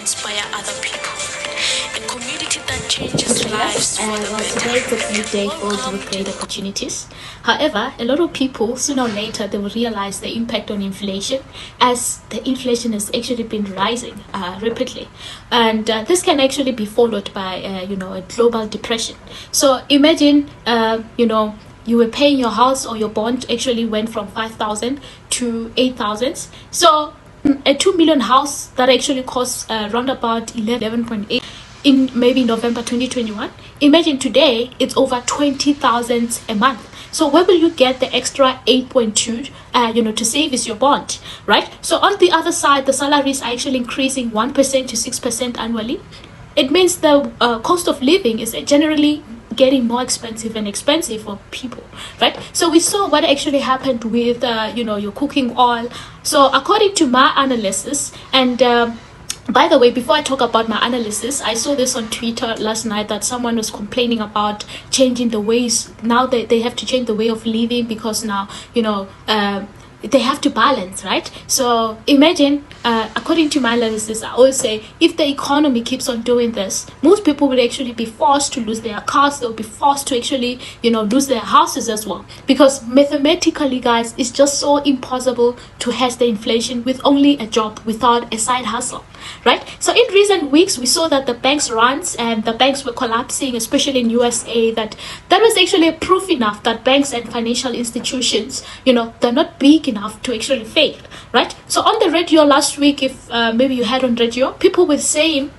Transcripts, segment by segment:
inspire other people. A community that changes lives for the better. Today is a new day filled with great opportunities. However, a lot of people, sooner or later, they will realize the impact on inflation, as the inflation has actually been rising rapidly. And this can actually be followed by, a global depression. So imagine, you were paying your house, or your bond actually went from 5,000 to 8,000. So a 2 million house that actually costs around about 11.8 in maybe November 2021. Imagine today it's over 20,000 a month. So where will you get the extra 8.2 to save is your bond, right? So on the other side, the salaries are actually increasing 1% to 6% annually. It means the cost of living is generally getting more expensive and expensive for people, right? So we saw what actually happened with your cooking oil. So according to my analysis, and by the way, before I talk about my analysis, I saw this on Twitter last night that someone was complaining about changing the ways. Now they have to change the way of living because now they have to balance, right? So imagine, according to my analysis, I always say, if the economy keeps on doing this, most people will actually be forced to lose their cars. They'll be forced to actually, lose their houses as well. Because mathematically, guys, it's just so impossible to hedge the inflation with only a job, without a side hustle, right? So in recent weeks, we saw that the banks runs and the banks were collapsing, especially in USA. That was actually proof enough that banks and financial institutions, they're not big enough to actually fail, right? So on the radio last week, if maybe you had on radio, people were saying,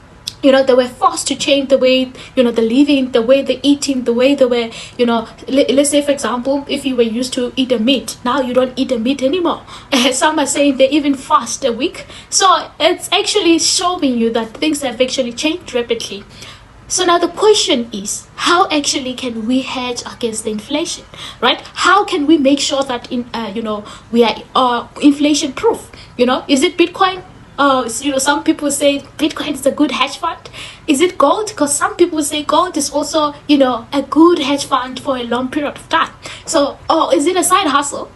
they were forced to change the way, the living, the way they're eating, the way they were, let's say, for example, if you were used to eat a meat, now you don't eat a meat anymore. Some are saying they even fast a week. So it's actually showing you that things have actually changed rapidly. So now the question is, how actually can we hedge against the inflation, right? How can we make sure that we are inflation proof? Is it Bitcoin? Some people say Bitcoin is a good hedge fund. Is it gold? Because some people say gold is also, a good hedge fund for a long period of time. So, is it a side hustle?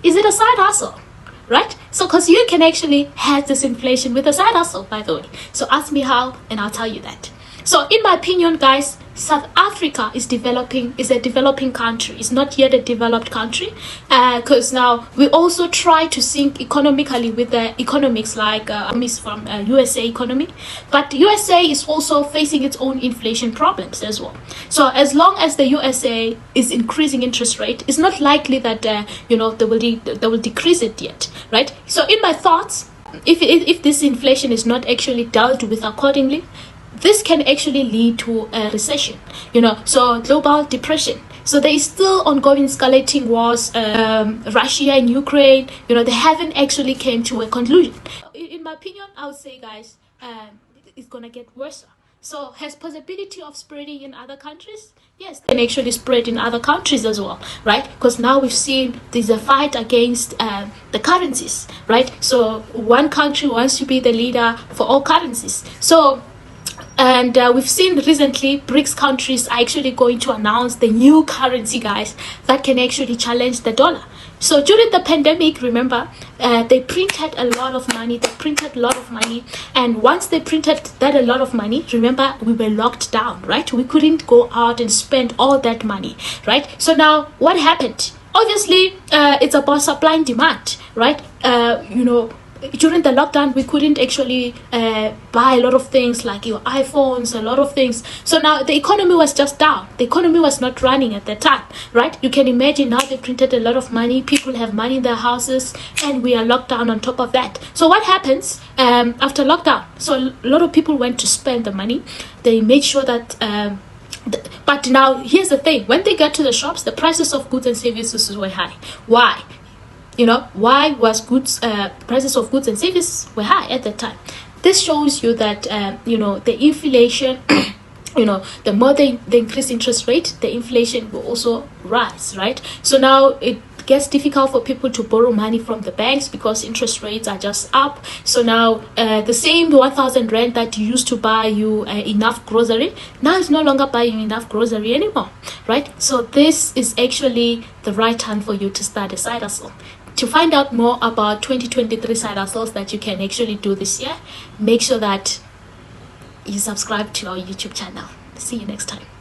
Is it a side hustle? Right? So, because you can actually hedge this inflation with a side hustle, by the way. So, ask me how, and I'll tell you that. So, in my opinion, guys, South Africa is a developing country. It's not yet a developed country, because now we also try to sync economically with the economics like from USA economy. But USA is also facing its own inflation problems as well. So as long as the USA is increasing interest rate, it's not likely that they will decrease it yet, right? So in my thoughts, if this inflation is not actually dealt with accordingly, this can actually lead to a recession, so global depression. So there is still ongoing escalating wars, Russia and Ukraine, they haven't actually came to a conclusion. In my opinion, I would say, guys, it's going to get worse. So has possibility of spreading in other countries? Yes, they can actually spread in other countries as well, right? Because now we've seen there's a fight against the currencies, right? So one country wants to be the leader for all currencies. So and we've seen recently Brics countries are actually going to announce the new currency, guys, that can actually challenge the dollar. So during the pandemic, remember, they printed a lot of money. And once they printed that a lot of money, remember, we were locked down, right? We couldn't go out and spend all that money, right? So now what happened? Obviously, it's about supply and demand, right? During the lockdown, we couldn't actually buy a lot of things like your iPhones, a lot of things. So now the economy was just down. The economy was not running at that time, right? You can imagine now they printed a lot of money. People have money in their houses, and we are locked down on top of that. So what happens after lockdown? So a lot of people went to spend the money. They made sure that but now here's the thing. When they get to the shops, the prices of goods and services were high. Why? Why was prices of goods and services were high at that time? This shows you that, the inflation, the more they increase interest rate, the inflation will also rise, right? So now it gets difficult for people to borrow money from the banks because interest rates are just up. So now the same 1,000 rand that you used to buy you enough grocery, now it's no longer buying enough grocery anymore, right? So this is actually the right time for you to start a side hustle. To find out more about 2023 side hustles that you can actually do this year, make sure that you subscribe to our YouTube channel. See you next time.